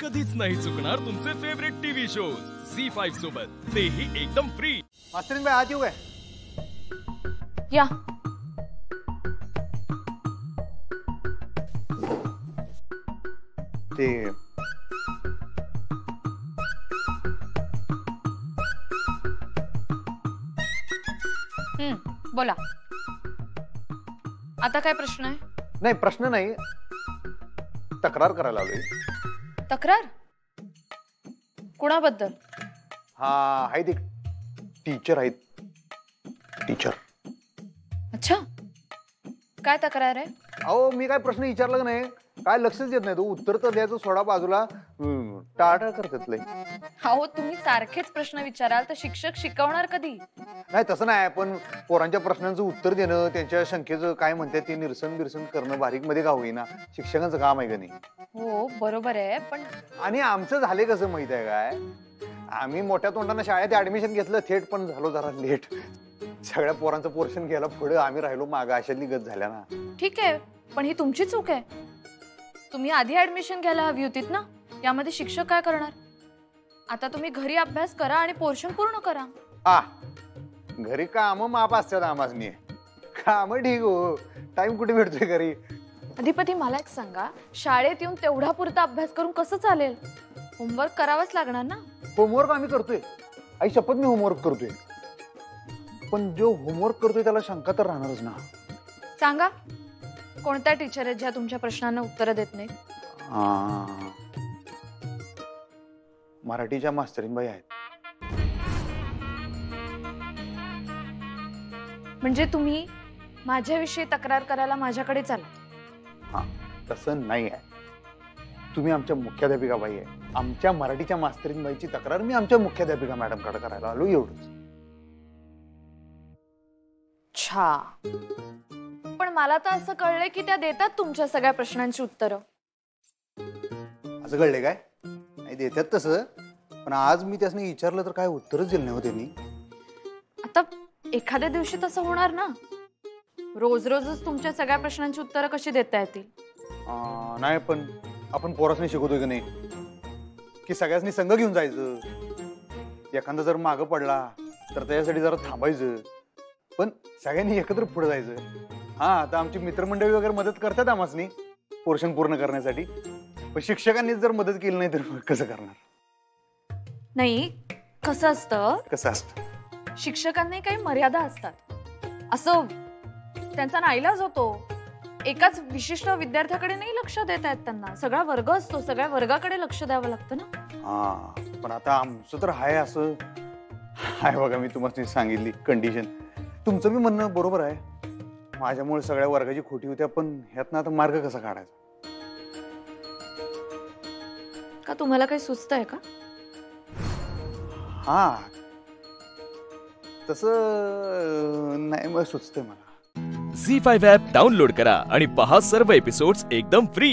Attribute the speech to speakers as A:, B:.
A: कधीच नाही चुकणार तुमचे फेवरेट टीव्ही शोज झी5 सोबत, तेही एकदम फ्री।
B: मास्तरीन भाई आत येऊ काय?
C: या
B: ते
C: बोला, आता काय प्रश्न आहे?
B: नाही प्रश्न नाही, तक्रार करायला आलोय।
C: तक्रार कुणाबद्दल?
B: हा आहेत एक टीचर आहेत, टीचर।
C: अच्छा, काय तक्रार आहे?
B: अहो मी काय प्रश्न विचारला का नाही, काय लक्षच देत नाही, तो उत्तर तर द्यायचं सोडा बाजूला, टाळाटाळ करतात लय।
C: अहो तुम्ही सारखेच प्रश्न विचाराल तर शिक्षक शिकवणार कधी?
B: नाही तसं नाही, पण पोरांच्या प्रश्नांचं उत्तर देणं, त्यांच्या शंकेचं काय म्हणतात ते निरसन बिरसन करणं बारीक मध्ये का होईना शिक्षकांचं काम आहे का नाही?
C: हो बरोबर आहे, पण
B: आणि आमचं झाले कसं माहित आहे काय, आम्ही मोठ्या तोंडानं शाळेत ऍडमिशन घेतलं थेट, पण झालो जरा लेट। सगळ्या पोरांचं पोर्शन गेला पुढे, आम्ही राहिलो मागं, अशातली गत झाल्या ना।
C: ठीक आहे, पण ही तुमची चूक आहे। तुम्ही आधी ऍडमिशन घ्यायला हवी होतीत ना, यामध्ये शिक्षक काय करणार? आता तुम्ही घरी अभ्यास करा आणि पोर्शन पूर्ण करा।
B: घरी काम माप असतात आम्हासनी, काम ठीक हो, टाइम कुठे भेटतोय घरी?
C: अधिपती मला एक सांगा, शाळेत येऊन तेवढा पुरता अभ्यास करून कसं चालेल? होमवर्क करावंच लागणार ना।
B: होमवर्क आम्ही करतोय, आई शपथ मी होमवर्क करतोय, पण जो होमवर्क करतोय त्याला शंका तर राहणारच ना।
C: सांगा, कोणत्या टीचर आहेत ज्या तुमच्या प्रश्नांना उत्तर देत नाही?
B: मराठीच्या मास्तरीनबाई आहेत।
C: म्हणजे तुम्ही माझ्याविषयी तक्रार करायला माझ्याकडेच आलात?
B: हा, तसं नाही आहे, तुम्ही आमच्या मुख्याध्यापिका बाई आहे, आमच्या मराठीच्या मास्तरीनबाईची तक्रार मी आमच्या मुख्याध्यापिका मॅडमकडे करायला आलो, एवढंच।
C: छा, पण मला तर असं कळलंय की त्या देतात तुमच्या सगळ्या प्रश्नांची उत्तरं।
B: असं कळले काय? नाही देतात तसं, पण आज मी त्यासनी विचारलं तर काय उत्तरच दिलं नाही हो त्यांनी।
C: आता एखाद्या दिवशी तसं होणार ना, रोज रोजच तुमच्या सगळ्या प्रश्नांची उत्तरं कशी देता येतील?
B: नाही, पण आपण पोरासनी शिकवतोय की नाही की सगळ्यांनी संघ घेऊन जायचं, एखादा जर मागं पडला तर त्याच्यासाठी जरा थांबायचं, पण सगळ्यांनी एकत्र पुढे जायचं। हा, आता आमची मित्रमंडळी वगैरे मदत करतात आम्हासनी पोर्शन पूर्ण करण्यासाठी, पण शिक्षकांनी जर मदत केली नाही तर कसं करणार?
C: नाही, कसं असतं, शिक्षकांनाही काही मर्यादा असतात, असं त्यांचा नाईलाज होतो। एकाच विशिष्ट विद्यार्थ्याकडे नाही लक्ष देता येत त्यांना, सगळा वर्ग असतो, सगळ्या वर्गाकडे लक्ष द्यावं लागतं ना।
B: पण आता आमचं तर हाय असं हाय बघा, मी तुम्हाला सांगितली कंडिशन, तुमचं मी म्हणणं बरोबर आहे, माझ्यामुळे सगळ्या वर्गाची खोटी होत्या, पण ह्यातनं आता मार्ग कसा काढायचा?
C: का तुम्हाला काही सुचतंय का?
B: हा, तसं नाही, मग सुचतंय मला।
A: झी5 ॲप डाउनलोड करा आणि पहा सर्व एपिसोड्स एकदम फ्री।